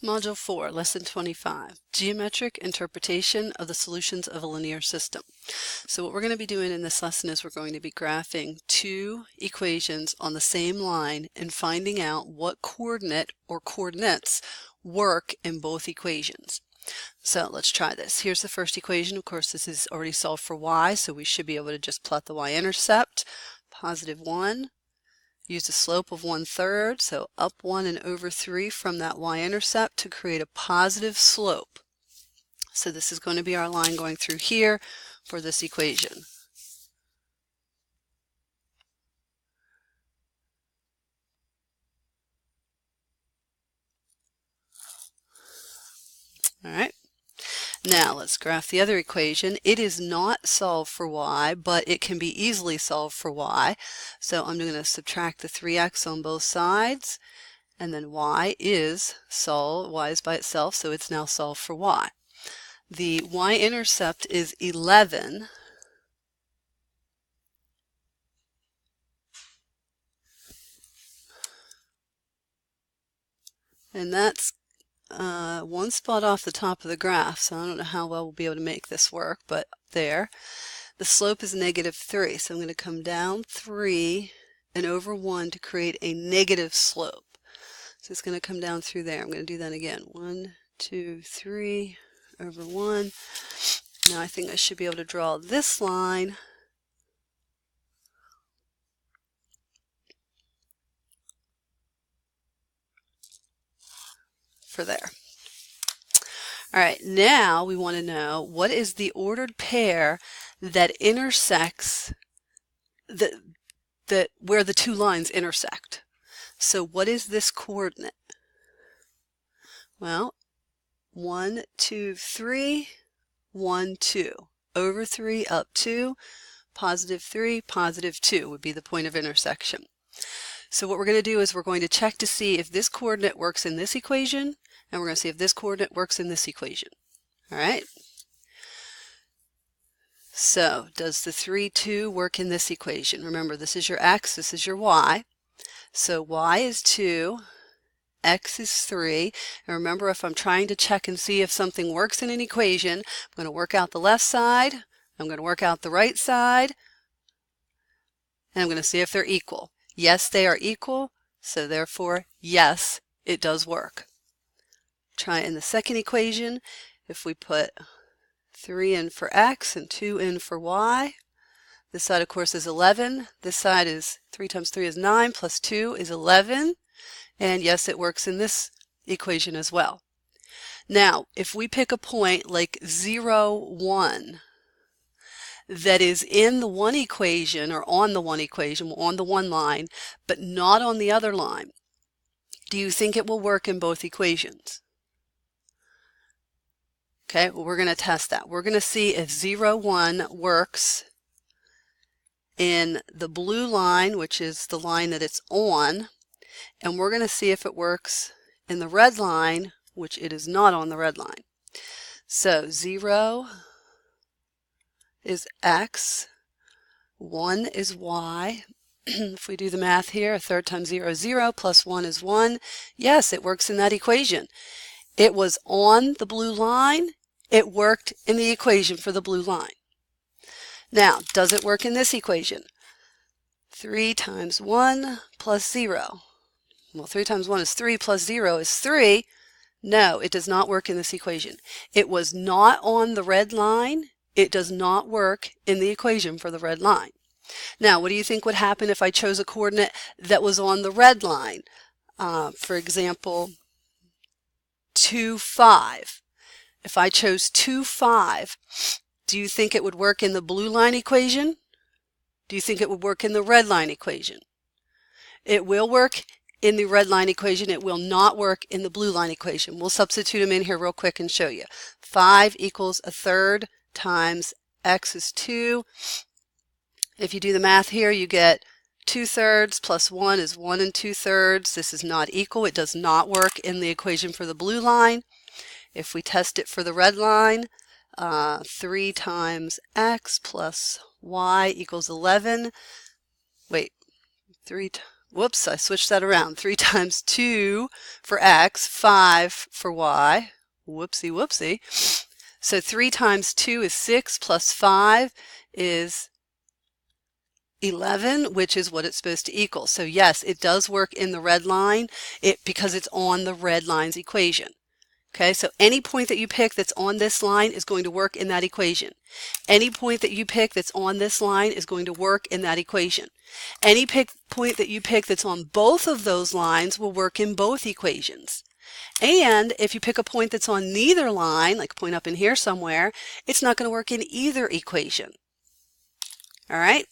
Module 4, Lesson 25, Geometric Interpretation of the Solutions of a Linear System. So what we're going to be doing in this lesson is we're going to be graphing two equations on the same line and finding out what coordinate or coordinates work in both equations. So let's try this. Here's the first equation. Of course, this is already solved for y, so we should be able to just plot the y-intercept, positive 1. Use a slope of 1/3, so up 1 and over 3 from that y-intercept to create a positive slope. So this is going to be our line going through here for this equation. All right. Now let's graph the other equation. It is not solved for y, but it can be easily solved for y. So I'm going to subtract the 3x on both sides, and then y is by itself, so it's now solved for y. The y-intercept is 11. And that's one spot off the top of the graph, so I don't know how well we'll be able to make this work, but there. The slope is -3, so I'm going to come down 3 and over 1 to create a negative slope. So it's going to come down through there. I'm going to do that again. 1, 2, 3, over 1. Now I think I should be able to draw this line for there. All right, now we want to know what is the ordered pair that intersects where the two lines intersect. So what is this coordinate? Well, 1, 2, 3, 1, 2. Over 3, up 2, positive 3, positive 2 would be the point of intersection. So what we're going to do is we're going to check to see if this coordinate works in this equation, and we're going to see if this coordinate works in this equation. All right. So does the 3, 2 work in this equation? Remember, this is your x, this is your y. So y is 2, x is 3. And remember, if I'm trying to check and see if something works in an equation, I'm going to work out the left side, I'm going to work out the right side, and I'm going to see if they're equal. Yes, they are equal, so therefore, yes, it does work. Try in the second equation. If we put 3 in for x and 2 in for y, this side of course is 11. This side is 3 times 3 is 9 plus 2 is 11. And yes, it works in this equation as well. Now, if we pick a point like 0, 1 that is in the one equation or on the one equation, on the one line, but not on the other line, do you think it will work in both equations? Okay, well, we're going to test that. We're going to see if 0, 1 works in the blue line, which is the line that it's on, and we're going to see if it works in the red line, which it is not on the red line. So 0 is x, 1 is y. If we do the math here, 1/3 times 0 is 0, plus 1 is 1. Yes, it works in that equation. It was on the blue line. It worked in the equation for the blue line. Now, does it work in this equation? 3 times 1 plus 0. Well, 3 times 1 is 3 plus 0 is 3. No, it does not work in this equation. It was not on the red line. It does not work in the equation for the red line. Now, what do you think would happen if I chose a coordinate that was on the red line? For example, 2, 5. If I chose 2, 5, do you think it would work in the blue line equation? Do you think it would work in the red line equation? It will work in the red line equation. It will not work in the blue line equation. We'll substitute them in here real quick and show you. 5 equals 1/3 times x is 2. If you do the math here, you get 2/3 plus 1 is 1 2/3. This is not equal. It does not work in the equation for the blue line. If we test it for the red line, 3 times x plus y equals 11. Wait, whoops, I switched that around. 3 times 2 for x, 5 for y. Whoopsie, whoopsie. So 3 times 2 is 6 plus 5 is 11, which is what it's supposed to equal. So yes, it does work in the red line because it's on the red line's equation. Okay, so any point that you pick that's on this line is going to work in that equation. Any point that you pick that's on this line is going to work in that equation. Any point that you pick that's on both of those lines will work in both equations. And if you pick a point that's on neither line, like a point up in here somewhere, it's not going to work in either equation. All right,